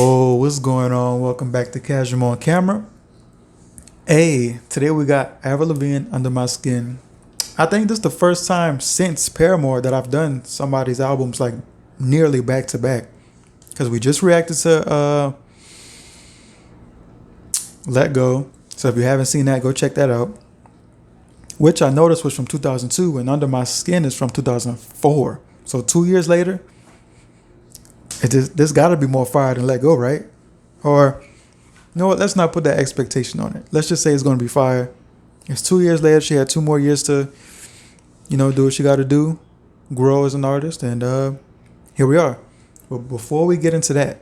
Yo, what's going on? Welcome back to Casual on Camera. Hey, today we got Avril Lavigne, Under My Skin. I think this is the first time since Paramore that I've done somebody's albums like nearly back to back. Because we just reacted to Let Go. So if you haven't seen that, go check that out. Which I noticed was from 2002 and Under My Skin is from 2004. So 2 years later, this got to be more fire than Let Go, right? Or, you know what? Let's not put that expectation on it. Let's just say it's going to be fire. It's 2 years later. She had 2 more years to, do what she got to do, grow as an artist. And here we are. But before we get into that,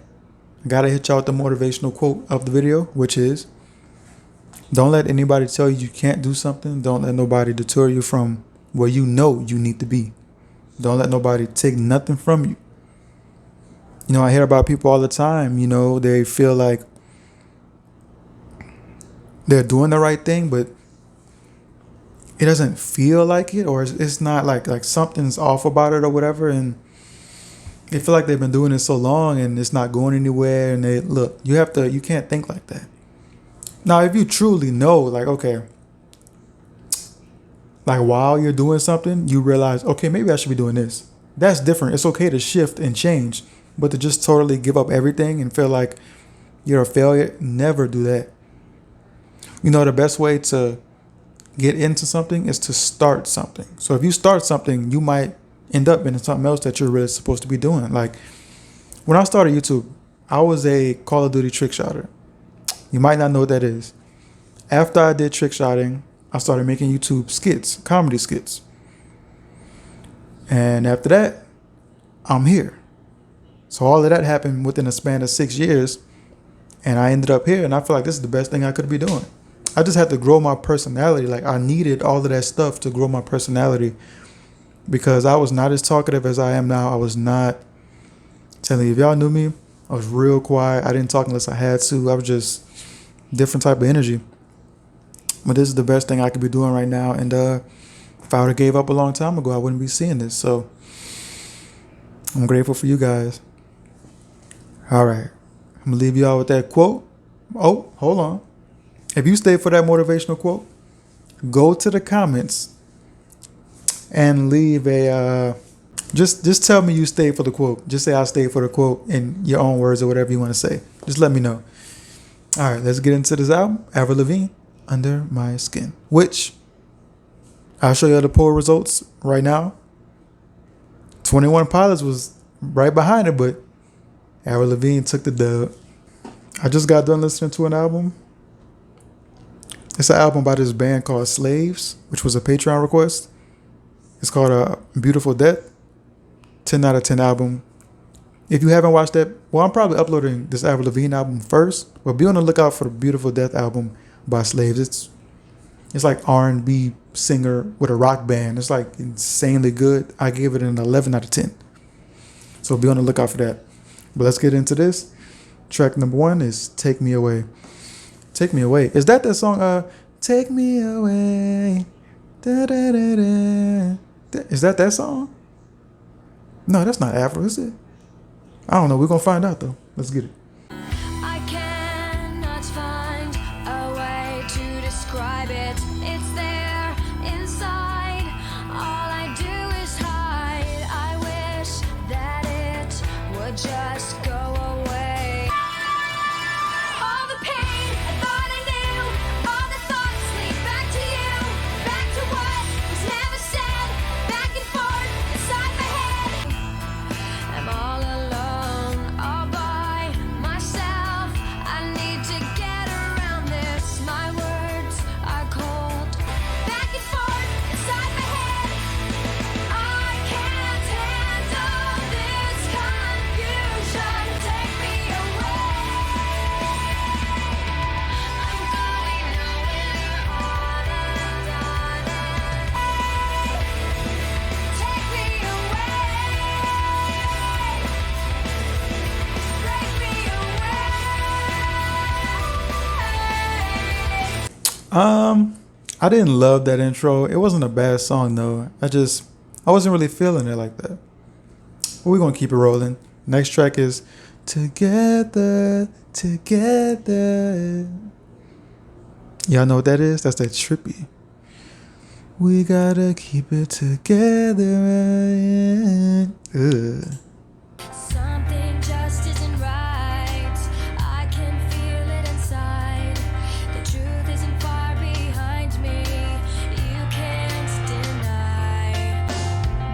I got to hit y'all with the motivational quote of the video, which is, don't let anybody tell you can't do something. Don't let nobody deter you from where you know you need to be. Don't let nobody take nothing from you. I hear about people all the time, they feel like they're doing the right thing, but it doesn't feel like it, or it's not like something's off about it or whatever. And they feel like they've been doing it so long and it's not going anywhere. And you can't think like that. Now, if you truly know, while you're doing something, you realize, okay, maybe I should be doing this. That's different. It's okay to shift and change. But to just totally give up everything and feel like you're a failure, never do that. The best way to get into something is to start something. So if you start something, you might end up in something else that you're really supposed to be doing. Like when I started YouTube, I was a Call of Duty trick shotter. You might not know what that is. After I did trick shotting, I started making YouTube skits, comedy skits. And after that, I'm here. So all of that happened within a span of 6 years, and I ended up here, and I feel like this is the best thing I could be doing. I just had to grow my personality. Like I needed all of that stuff to grow my personality because I was not as talkative as I am now. I was not telling you, if y'all knew me, I was real quiet. I didn't talk unless I had to. I was just different type of energy. But this is the best thing I could be doing right now. And if I would have gave up a long time ago, I wouldn't be seeing this. So I'm grateful for you guys. All right, I'm going to leave y'all with that quote. Oh, hold on. If you stayed for that motivational quote, go to the comments and leave a, just tell me you stayed for the quote. Just say I stayed for the quote in your own words or whatever you want to say. Just let me know. All right, let's get into this album. Avril Lavigne, Under My Skin, which I'll show you the poll results right now. 21 Pilots was right behind it, but Avril Lavigne took the dub. I just got done listening to an album. It's an album by this band called Slaves, which was a Patreon request. It's called A Beautiful Death. 10 out of 10 album. If you haven't watched that, well, I'm probably uploading this Avril Lavigne album first, but be on the lookout for the Beautiful Death album by Slaves. It's like R&B singer with a rock band. It's like insanely good. I gave it an 11 out of 10. So be on the lookout for that. But let's get into this. Track number 1 is Take Me Away. Take Me Away. Is that song? Take Me Away. Da, da, da, da. Is that song? No, that's not Avril, is it? I don't know. We're going to find out, though. Let's get it. I cannot find a way to describe it. It's there inside. All I do is hide. I wish that it would just go away. All the pain I thought I knew, all the thoughts lead back to you, back to what was never said, back and forth inside my head. I'm all alone, all by myself. I need to get around this. My words are cold, back and forth inside my head. I can't handle this confusion. Take me away. I'm going nowhere on and on. Take me away. Break me away. I didn't love that intro. It wasn't a bad song, though. I wasn't really feeling it like that. But we're going to keep it rolling. Next track is Together, together. Y'all know what that is? That's that trippy. We gotta keep it together. Ugh. Something just isn't right. I can feel it inside. The truth isn't far behind me. You can't deny.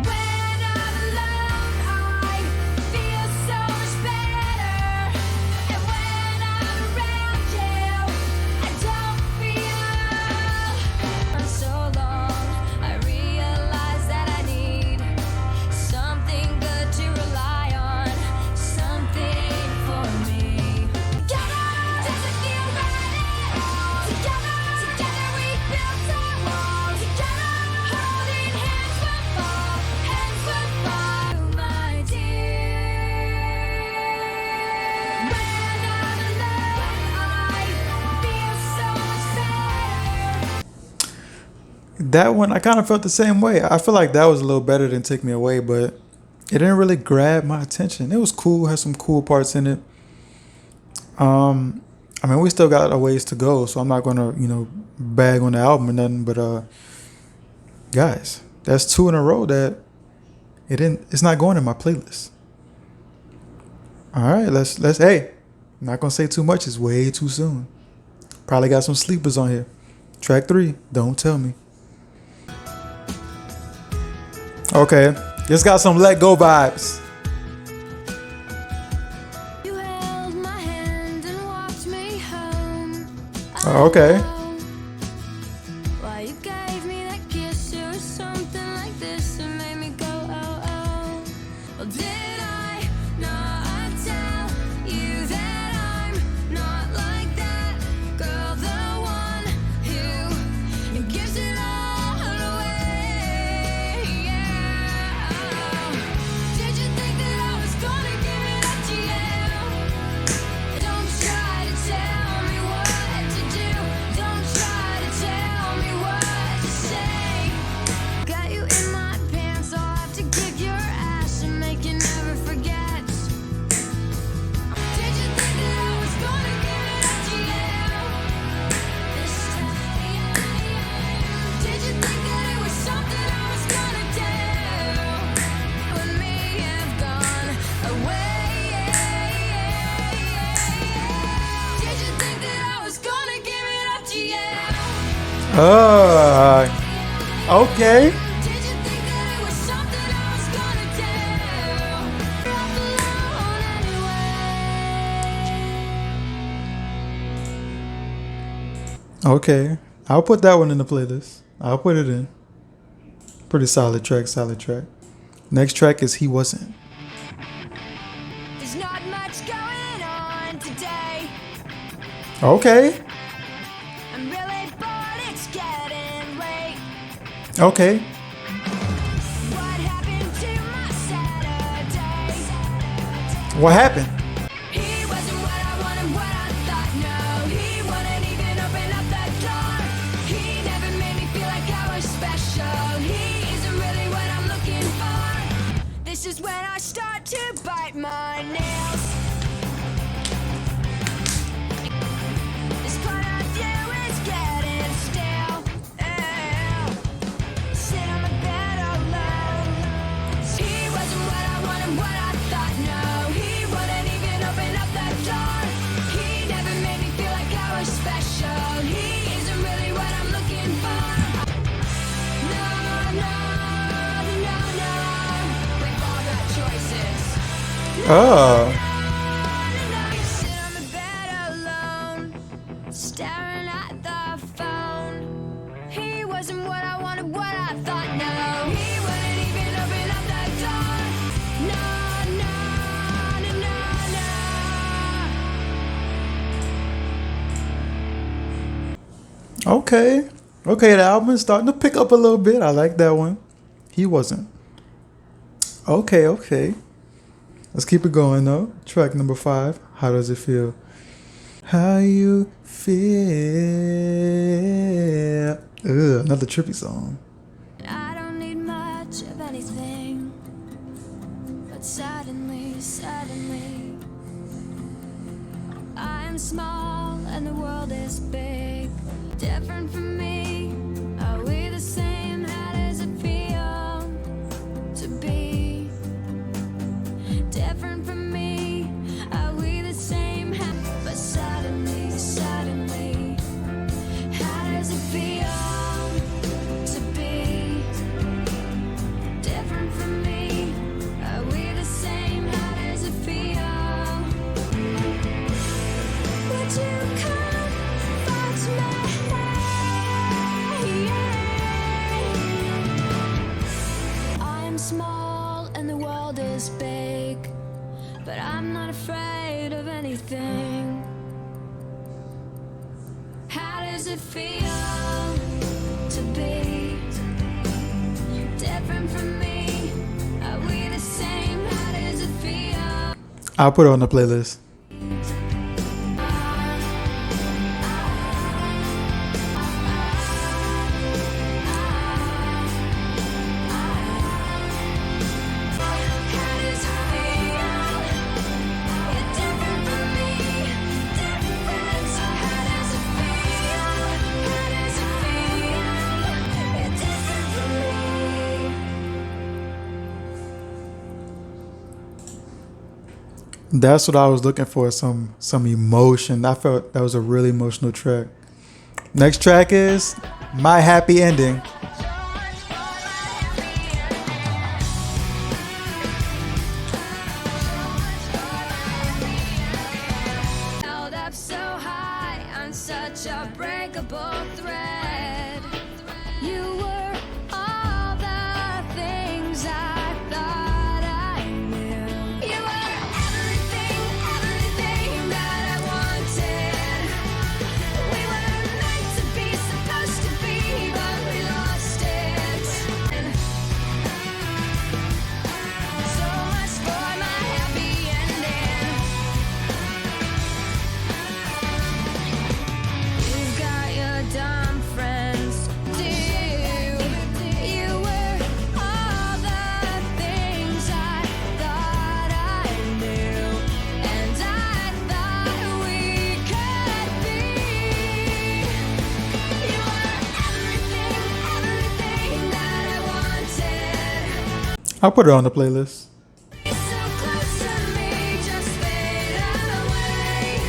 When I'm alone, I feel so much better. And when I'm around you, I don't feel. For so long, I realize that I need something good to rely on, something for me. Together, does it feel right? Together, together we built our walls. Together, holding hands will fall, my dear. When I'm alone, I feel so much better. That one, I kind of felt the same way. I feel like that was a little better than Take Me Away, but it didn't really grab my attention. It was cool, had some cool parts in it. I mean, we still got a ways to go, so I'm not gonna, bag on the album or nothing. But guys, that's 2 in a row that it's not going in my playlist. All right, let's. Hey, I'm not gonna say too much. It's way too soon. Probably got some sleepers on here. Track 3, Don't Tell Me. Okay, just got some Let Go vibes. You held my hand and walked me home. Oh, okay. Why you gave me that kiss? It was something like this that made me go, oh, oh. Well, did I not tell you that I'm not like that girl, the one who gives it all away? Yeah. Did you think that I was gonna give it up to you? Don't try to tell me what to do. Don't try to tell me what to say. Got you in my pants, I'll have to kick your ass and make you never forget. Did you think that I was gonna give it up to you this time? Did you think that it was something I was gonna do? With me have gone away. Did you think that I was gonna give it up to you? Okay. Did you think that it was something I was gonna do? Walk alone anyway. Okay. I'll put that one in the playlist. I'll put it in. Pretty solid track, solid track. Next track is He Wasn't. There's not much going on today. Okay. I'm really bored, it's getting late. Okay. What happened to my Saturday? What happened? He wasn't what I wanted, what I thought. No, he wouldn't even open up the door. He never made me feel like I was special. He isn't really what I'm looking for. This is when I start to bite my nails. This part of you is getting stale. Sit on the bed alone. He wasn't what I wanted, what I thought. No, he wouldn't even open up that door. He never made me feel like I was special. He isn't really what I'm looking for. No, no, no, no. We've all got choices. Oh. Sit on the bed alone, staring at the phone. He wasn't what I wanted, what I thought. No, he wouldn't even open up the door. No, no, no, no, no. Okay. Okay, the album is starting to pick up a little bit. I like that one. He Wasn't. Okay, okay. Let's keep it going though. Track number 5. How does it feel? How you feel? Ugh, another trippy song. I don't need much of anything, but suddenly, small and the world is big. Different from me. Are we the same? How does it feel to be different from me? Are we the same? But suddenly, how does it feel to be different from me? Are we the same? How does it feel? Would you comfort me? I'm small and the world is big, but I'm not afraid of anything. How does it feel to be different from me? Are we the same? How does it feel? I'll put it on the playlist. That's what I was looking for, some emotion. I felt that was a really emotional track. Next track is My Happy Ending. Held up so high on such a breakable thread. You were all the things I thought I knew. You were everything that I wanted. We were meant to be, supposed to be, but we lost it. So much for my happy ending. You've got your dumb friends too. You were all the things I thought I knew, and I thought we could be. You were everything that I wanted. I'll put it on the playlist. So close to me, just fade away.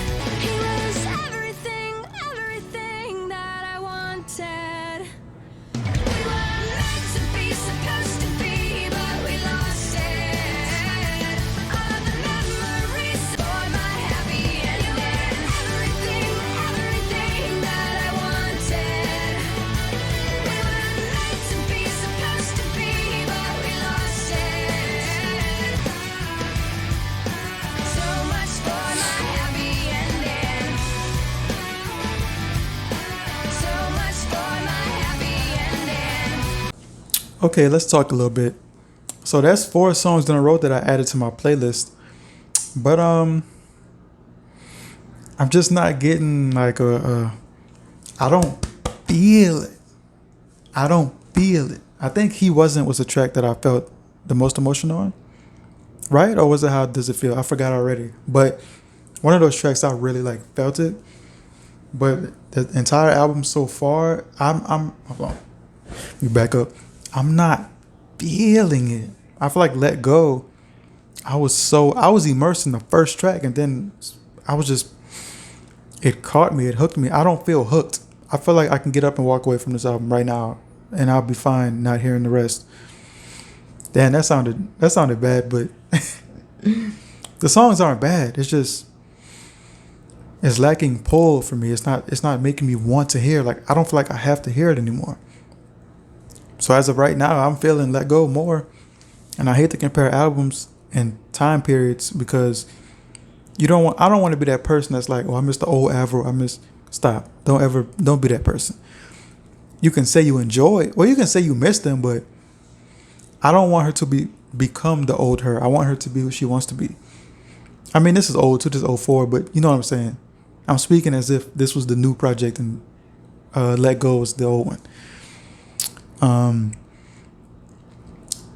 He was everything that I wanted. We were meant to be, supposed to be, but we lost it. All of the memories for my happy ending. Everything that I wanted. We were meant to be, supposed to be, but we lost it. So much for my happy ending. So much for my happy ending. Okay, let's talk a little bit. So that's 4 songs in a row that I added to my playlist. But I'm just not getting like I don't feel it. I don't feel it. I think He Wasn't was a track that I felt the most emotional on. Right? Or was it How Does It Feel? I forgot already. But one of those tracks I really like felt it. But the entire album so far, I'm hold on. You back up. I'm not feeling it. I feel like Let Go. I was immersed in the first track, and then it caught me, it hooked me. I don't feel hooked. I feel like I can get up and walk away from this album right now and I'll be fine not hearing the rest. Damn, that sounded bad, but the songs aren't bad. It's lacking pull for me. It's not making me want to hear. Like, I don't feel like I have to hear it anymore. So as of right now, I'm feeling Let Go more. And I hate to compare albums and time periods because I don't want to be that person that's like, oh, I miss the old Avril. Stop. Don't be that person. You can say you enjoy, or you can say you miss them, but I don't want her to become the old her. I want her to be who she wants to be. I mean, this is old too, this is 04, but you know what I'm saying. I'm speaking as if this was the new project and Let Go was the old one.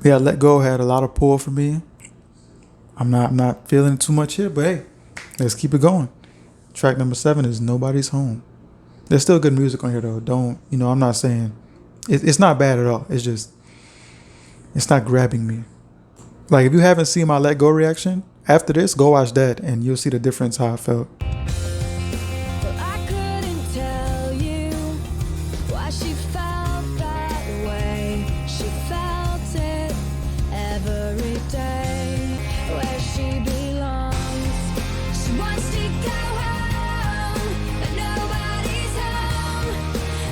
Yeah, Let Go had a lot of pull for me. I'm not feeling too much here, but hey, let's keep it going. Track number 7 is Nobody's Home. There's still good music on here though. Don't, I'm not saying it's not bad at all. It's just, it's not grabbing me. Like if you haven't seen my Let Go reaction, after this, go watch that and you'll see the difference how I felt. Well, I couldn't tell you why she felt that way. She felt it every day. Where she belongs. She wants to go home, but nobody's home.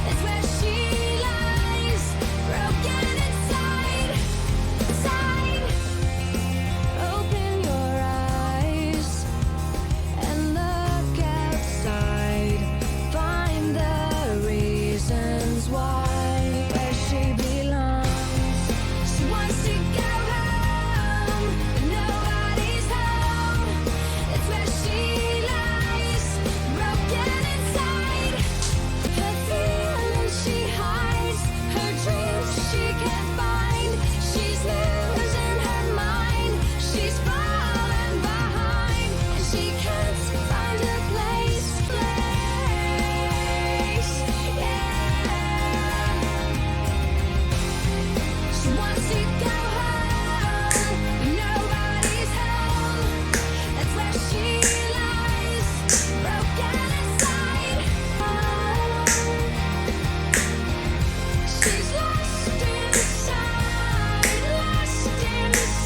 That's where she lies, broken inside. Open your eyes and look outside. Find the reasons why. Where she belongs. She wants to go home, but nobody's home. It's where she lies, broken inside. Her feelings she hides, her dreams she can't find. She's losing her mind. She's falling behind, and she can't find her place. Yeah. She wants to go home, but nobody's home. That's where she lies, broken inside. She's lost inside, lost inside.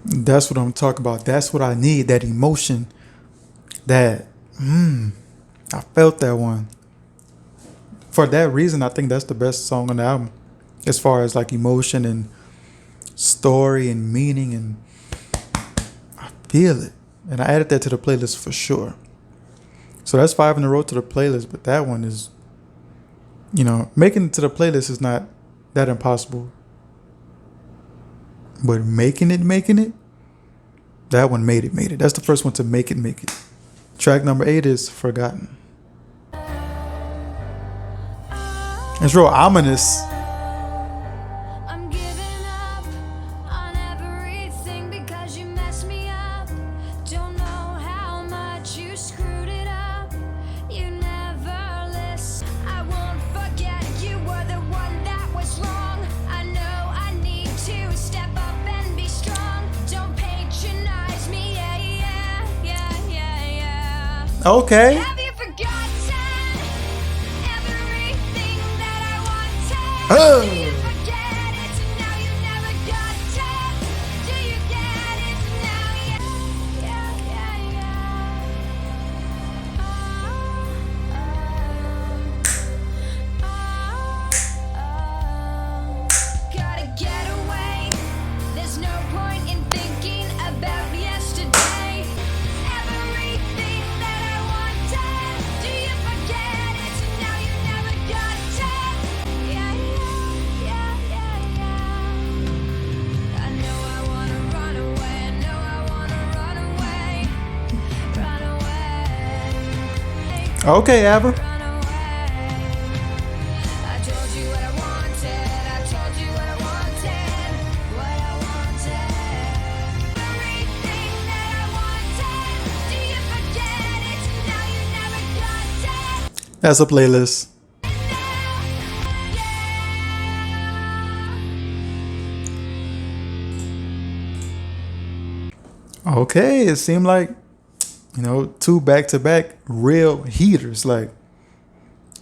That's what I'm talking about. That's what I need. That emotion. That, I felt that one. For that reason, I think that's the best song on the album. As far as like emotion and story and meaning, and I feel it. And I added that to the playlist for sure. So that's 5 in a row to the playlist, but that one is, making it to the playlist is not that impossible. But making it, that one made it. That's the first one to make it. Track number 8 is Forgotten. It's real ominous. I'm giving up on everything because you messed me up. Don't know how much you screwed it up. You never listen. I won't forget you were the one that was wrong. I know I need to step up and be strong. Don't patronize me, yeah. Okay. Have you forgotten everything that I wanted? Oh. Do you forget it? Now you never got it. Do you get it now? Gotta get away. There's no point in thinking about yesterday. Everything that I wanted. Do you forget it? Now you never got it. Yeah. I know I wanna run away. I know I wanna run away. Run away. Okay, Abra. Run away. I told you what I wanted. I told you what I wanted. What I wanted. Everything that I wanted. Do you forget it? Now you never got it. That's a playlist. Okay, it seemed like, 2 back-to-back real heaters. Like,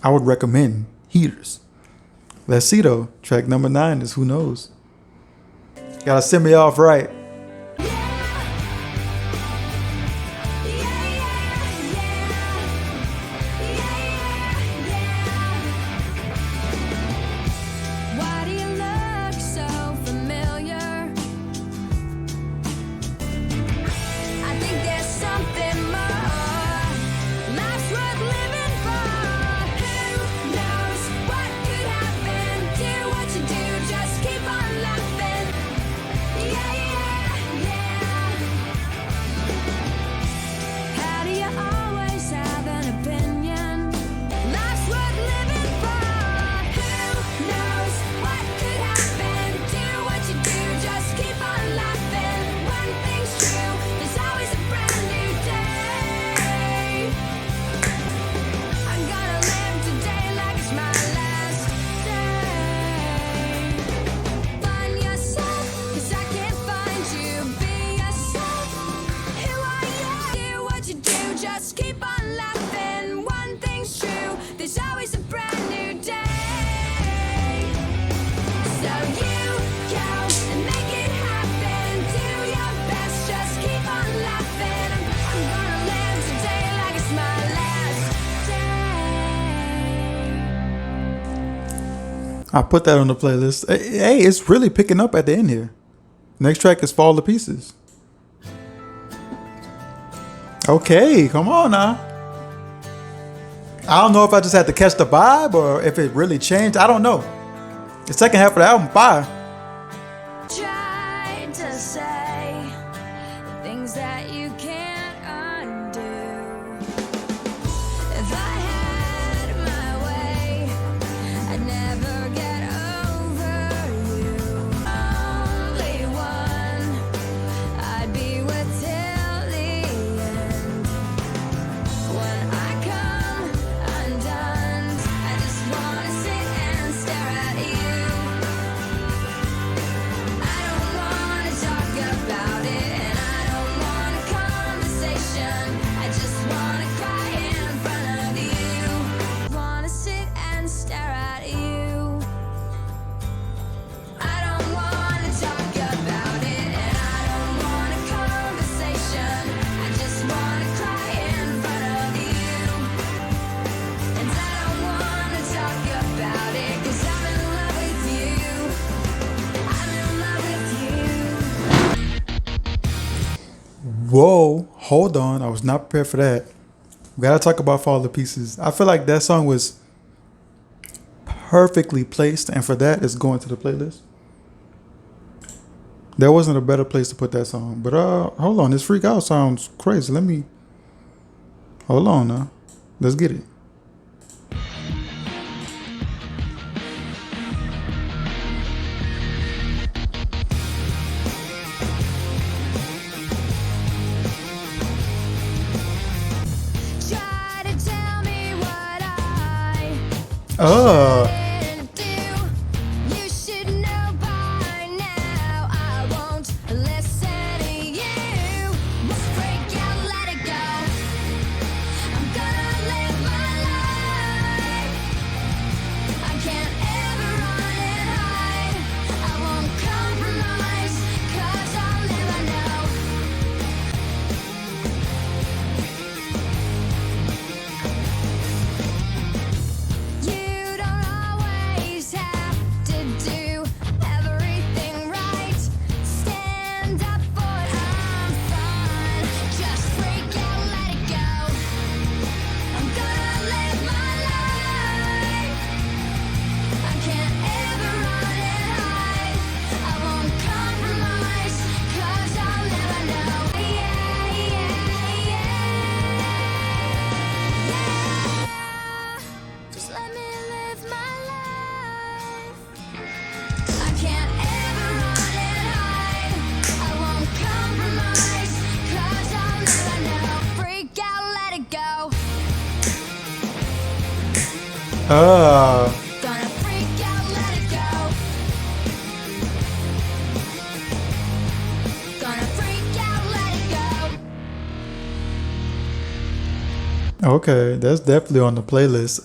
I would recommend heaters. Let's see though. Track number 9 is Who Knows. Gotta send me off right. Why do you look so familiar? I think there's something more. Life's worth living for. Who knows what could happen? Do what you do, just keep on laughing. Yeah. I put that on the playlist. Hey, it's really picking up at the end here. Next track is Fall to Pieces. Okay, come on now. I don't know if I just had to catch the vibe or if it really changed. I don't know. The second half of the album, fire. Tried to say things that you can't undo. If I had my way, I'd never get over you. Only one I'd be with till the end. When I come undone, I just wanna sit and stare at you. I don't wanna talk about it, and I don't want a conversation. I just wanna cry in front of you. Wanna sit and stare at you. I don't wanna talk about it, and I don't want a conversation. I just wanna cry in front of you. And I don't wanna talk about it, 'cause I'm in love with you. I'm in love with you. Whoa, hold on. I was not prepared for that. We gotta talk about Fall to Pieces. I feel like that song was perfectly placed, and for that, it's going to the playlist. There wasn't a better place to put that song. But hold on, this Freak Out sounds crazy. Let me hold on now. Let's get it. Try to tell me what I didn't do. You should know by now. I won't listen to you. Break out, let it go. I'm gonna live my life. I can't ever run and hide. I won't compromise, 'cause I'll never know. You don't always have to do everything right. Stand up for it, I'm fine. Just freak out, let it go. I'm gonna live my life. I can't ever run and hide. I won't compromise, 'cause I'll never know. Yeah, yeah, yeah. Just let me live my life. I can't ever run and hide. I won't compromise, 'cause I'll never know. Freak out, let it go. Gonna freak out, let it go. Gonna freak out, let it go. Okay, that's definitely on the playlist.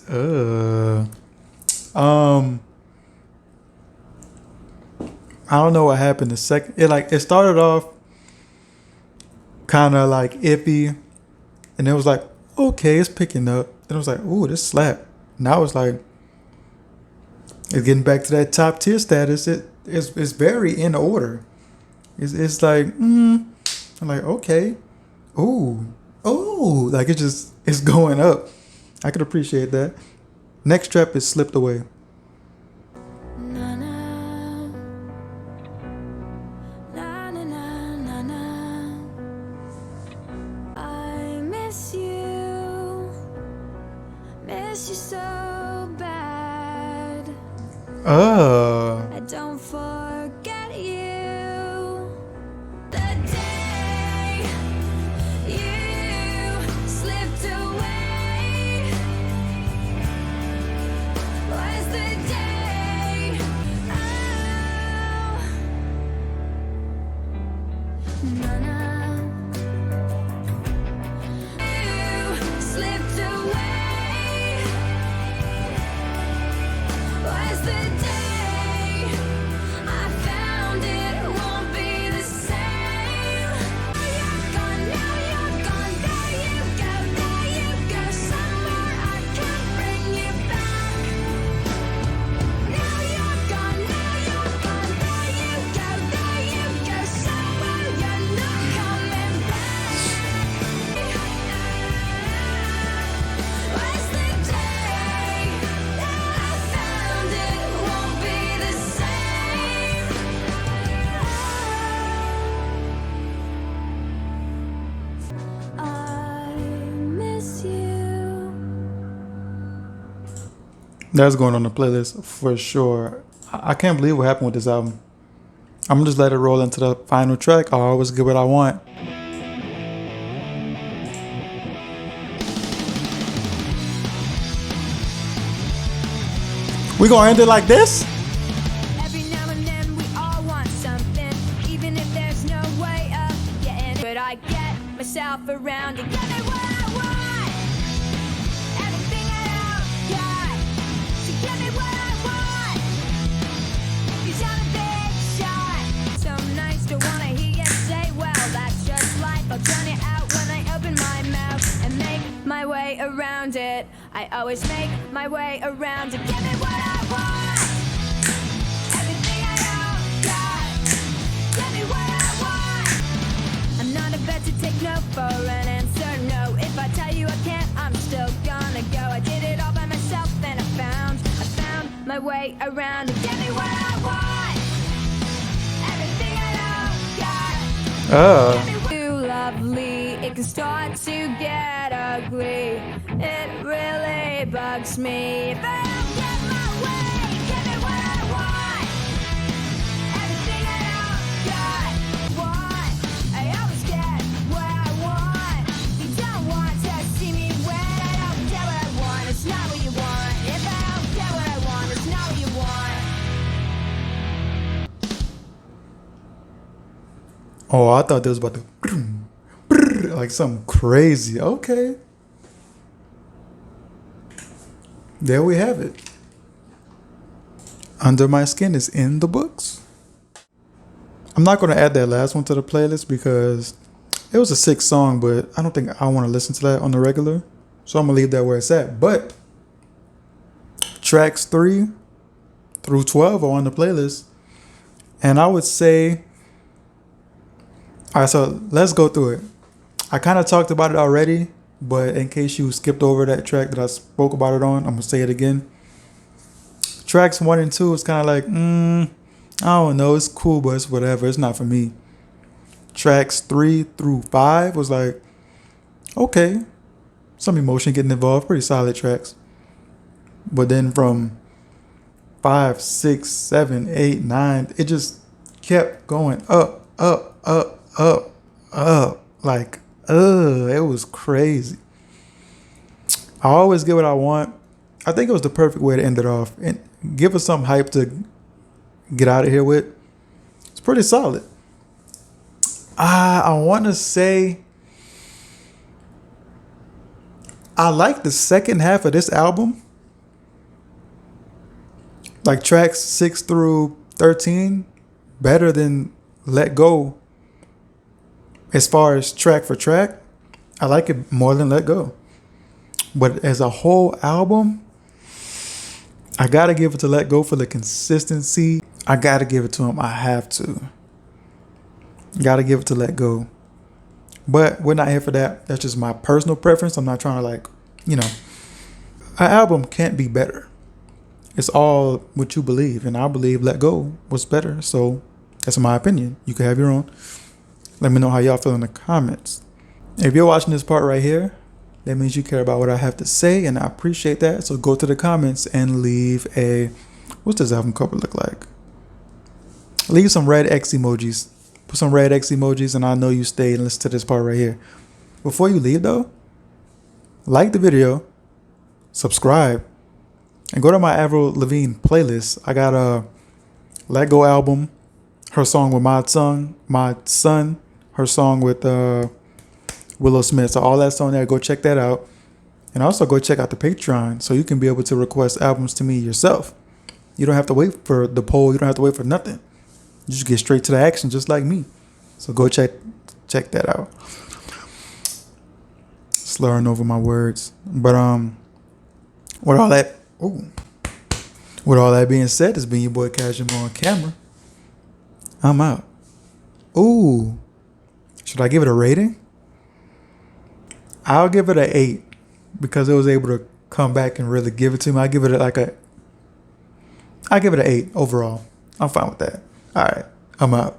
I don't know what happened the second. It started off kind of like iffy, and it was like, okay, it's picking up. Then it was like, ooh, this slap. Now it's like it's getting back to that top tier status. It's very in order. It's like I'm like, okay, ooh, like it's going up. I could appreciate that. Next trap is Slipped Away. Na na na na na na. I miss you so bad. I don't forget you. The day you slipped away was the day. Oh, na na. You slipped away was the day I That's going on the playlist for sure. I can't believe what happened with this album. I'm gonna just let it roll into the final track. I always get what I want. We gonna end it like this? Every now and then we all want something, even if there's no way of getting. But I get myself around to get me what I want. Everything I don't got to get me what I want. 'Cause I'm a big shot. Some nights don't wanna hear you say, well, that's just life. I'll drown it out when I open my mouth and make my way around it. I always make my way around to get me what I want. Everything I don't got, get me what I want. I'm not about to take no for an answer, no. If I tell you I can't, I'm still gonna go. I did it all by myself and I found my way around to get me what I want. Everything I don't got. Too lovely, it can start to get ugly. It really bugs me. If I don't get my way, give me what I want. Everything I don't got, want. I always get what I want. You don't want to see me when I don't get what I want. It's not what you want. If I don't get what I want, it's not what you want. Oh, I thought this was about to like something crazy. Okay. There we have it. Under My Skin is in the books. I'm not going to add that last one to the playlist because it was a sick song, but I don't think I want to listen to that on the regular. So I'm going to leave that where it's at. But tracks 3 through 12 are on the playlist. And I would say, all right, so let's go through it. I kind of talked about it already, but in case you skipped over that track that I spoke about it on, I'm going to say it again. Tracks 1 and 2 is kind of like, I don't know, it's cool, but it's whatever. It's not for me. Tracks 3 through 5 was like, okay, some emotion getting involved, pretty solid tracks. But then from 5, 6, 7, 8, 9, it just kept going up. Like, it was crazy. I always get what I want. I think it was the perfect way to end it off and give us some hype to get out of here with. It's pretty solid. I want to say I like the second half of this album. Like tracks 6 through 13 better than Let Go. As far as track for track, I like it more than Let Go. But as a whole album, I got to give it to Let Go for the consistency. I got to give it to him. I have to. Got to give it to Let Go. But we're not here for that. That's just my personal preference. I'm not trying to an album can't be better. It's all what you believe. And I believe Let Go was better. So that's my opinion. You can have your own. Let me know how y'all feel in the comments. If you're watching this part right here, that means you care about what I have to say, and I appreciate that. So go to the comments and leave what's this album cover look like? Leave some red X emojis. Put some red X emojis, and I know you stayed and listen to this part right here. Before you leave though, like the video, subscribe, and go to my Avril Lavigne playlist. I got a Let Go album, her song with my son, her song with Willow Smith. So all that's on there. Go check that out. And also go check out the Patreon so you can be able to request albums to me yourself. You don't have to wait for the poll. You don't have to wait for nothing. You just get straight to the action just like me. So go check that out. Slurring over my words. But with all that being said, it's been your boy Casual on camera. I'm out. Ooh. Should I give it a rating? I'll give it an 8 because it was able to come back and really give it to me. I give it an 8 overall. I'm fine with that. All right. I'm out.